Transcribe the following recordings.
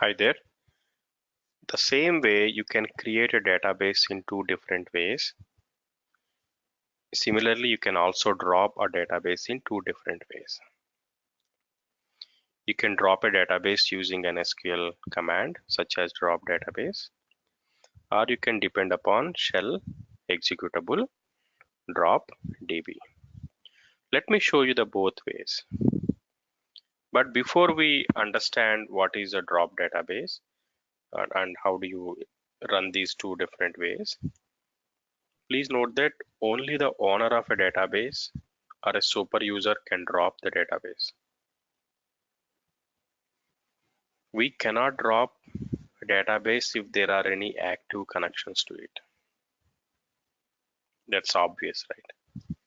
Hi there. The same way you can create a database in two different ways. Similarly, you can also drop a database in two different ways. You can drop a database using an SQL command such as drop database, or you can depend upon shell executable dropdb. Let me show you the both ways. But before we understand what is a drop database and how do you run these two different ways, please note that only the owner of a database or a super user can drop the database. We cannot drop a database if there are any active connections to it. That's obvious, right?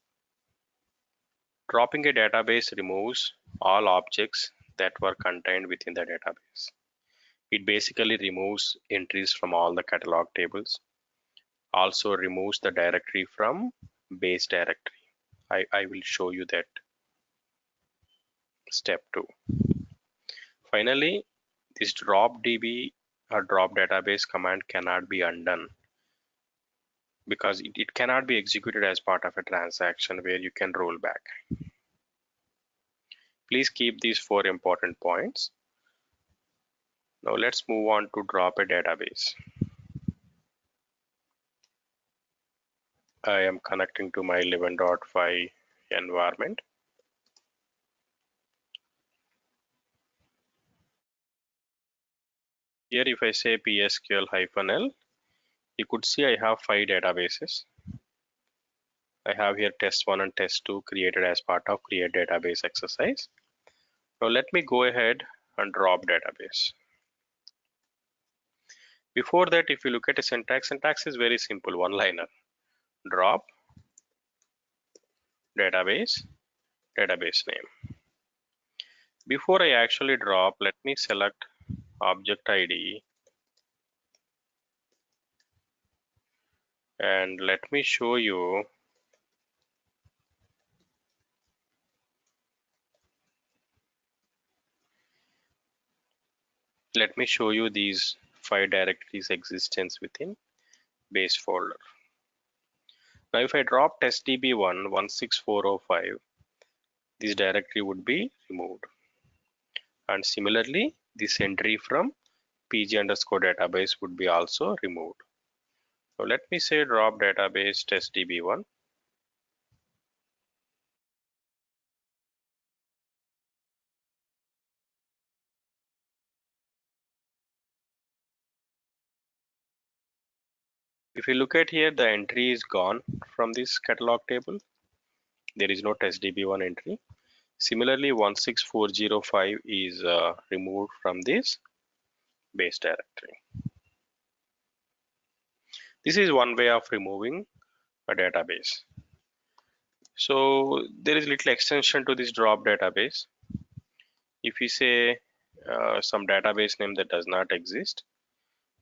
Dropping a database removes all objects that were contained within the database. It basically removes entries from all the catalog tables, also removes the directory from base directory. I will show you that step 2. Finally, this dropdb or drop database command cannot be undone because it cannot be executed as part of a transaction where you can roll back. Please keep these 4 important points. Now let's move on to drop a database. I am connecting to my 11.5 environment. Here if I say PSQL-L, you could see I have 5 databases. I have here test1 and test2 created as part of create database exercise. Now let me go ahead and drop database. Before that, if you look at a syntax is very simple, one-liner. Drop database name. Before I actually drop, let me select object ID and let me show you these 5 directories existence within base folder. Now if I drop testdb1 16405, this directory would be removed, and similarly this entry from pg_database would be also removed. So let me say drop database testdb1. If you look at here, the entry is gone from this catalog table. There is no testdb1 entry. Similarly, 16405 is removed from this base directory. This is one way of removing a database. So there is little extension to this drop database. If we say some database name that does not exist,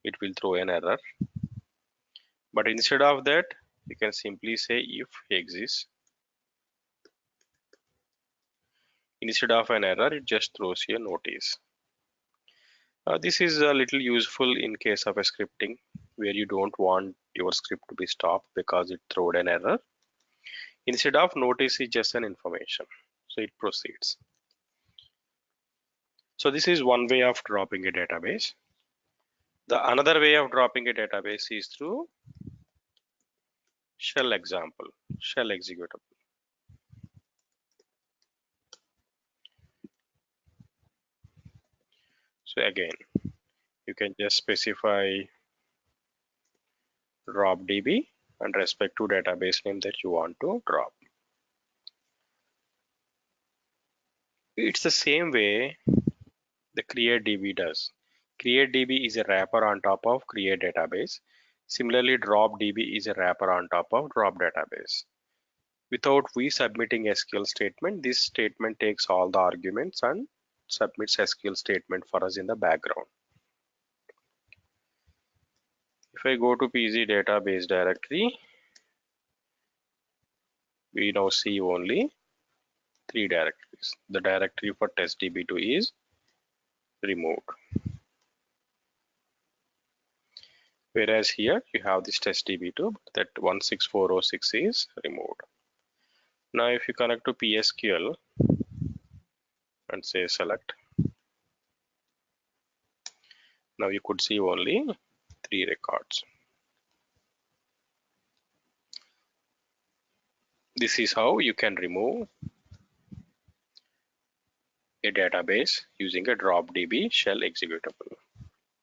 it will throw an error. But instead of that, you can simply say if exists. Instead of an error, it just throws you a notice. This is a little useful in case of a scripting where you don't want your script to be stopped because it threw an error. Instead of notice, is just an information, so it proceeds. So this is one way of dropping a database. The another way of dropping a database is through shell executable. So again, you can just specify dropdb and respect to database name that you want to drop. It's the same way the createDB does. CreateDB is a wrapper on top of create database. Similarly, dropdb is a wrapper on top of drop database. Without we submitting SQL statement, this statement takes all the arguments and submits SQL statement for us in the background. If I go to PG database directory, we now see only 3 directories. The directory for testdb2 is removed. Whereas here you have this test DB2, but that 16406 is removed. Now if you connect to PSQL and say select, now you could see only 3 records. This is how you can remove a database using a dropdb shell executable.